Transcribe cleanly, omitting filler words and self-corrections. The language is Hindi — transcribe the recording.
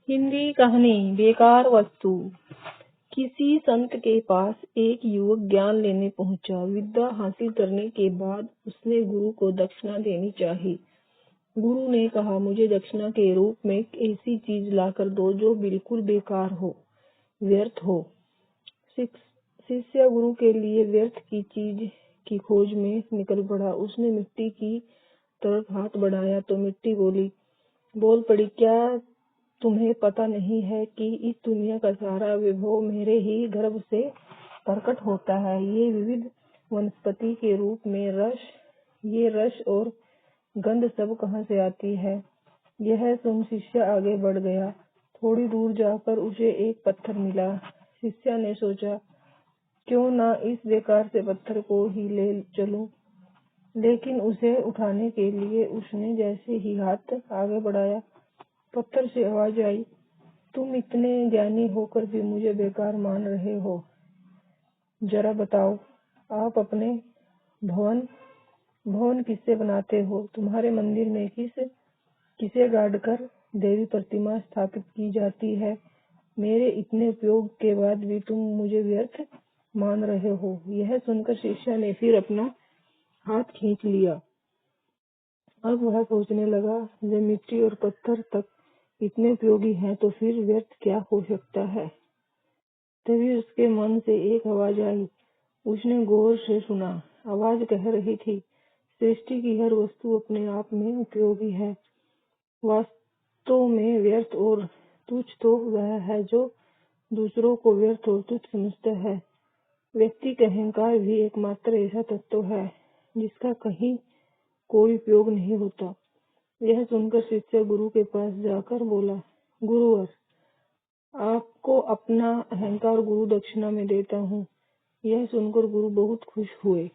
हिंदी कहानी बेकार वस्तु। किसी संत के पास एक युवक ज्ञान लेने पहुंचा। विद्या हासिल करने के बाद उसने गुरु को दक्षिणा देनी चाहिए। गुरु ने कहा, मुझे दक्षिणा के रूप में ऐसी चीज लाकर दो जो बिल्कुल बेकार हो, व्यर्थ हो। शिष्य गुरु के लिए व्यर्थ की चीज की खोज में निकल पड़ा। उसने मिट्टी की तरफ हाथ बढ़ाया तो मिट्टी बोल पड़ी, क्या तुम्हें पता नहीं है कि इस दुनिया का सारा वैभव मेरे ही गर्भ से प्रकट होता है। ये विविध वनस्पति के रूप में ये रस और गंध सब कहाँ से आती है। यह सुन शिष्य आगे बढ़ गया। थोड़ी दूर जाकर उसे एक पत्थर मिला। शिष्य ने सोचा, क्यों ना इस बेकार से पत्थर को ही ले चलूं। लेकिन उसे उठाने के लिए उसने जैसे ही हाथ आगे बढ़ाया, पत्थर से आवाज आई, तुम इतने ज्ञानी होकर भी मुझे बेकार मान रहे हो। जरा बताओ, आप अपने भवन किससे बनाते हो? तुम्हारे मंदिर में किसे गाड़कर देवी प्रतिमा स्थापित की जाती है? मेरे इतने उपयोग के बाद भी तुम मुझे व्यर्थ मान रहे हो। यह सुनकर शिष्य ने फिर अपना हाथ खींच लिया। अब वह सोचने लगा, जब मिट्टी और पत्थर तक इतने उपयोगी हैं तो फिर व्यर्थ क्या हो सकता है। तभी उसके मन से एक आवाज आई। उसने गौर से सुना। आवाज कह रही थी, सृष्टि की हर वस्तु अपने आप में उपयोगी है। वास्तव में व्यर्थ और तुच्छ तो वह है जो दूसरों को व्यर्थ और तुच्छ समझता है। व्यक्ति का अहंकार भी एकमात्र ऐसा तत्व है जिसका कहीं कोई उपयोग नहीं होता। यह सुनकर शिष्य गुरु के पास जाकर बोला, गुरुवर, आपको अपना अहंकार गुरु दक्षिणा में देता हूँ। यह सुनकर गुरु बहुत खुश हुए।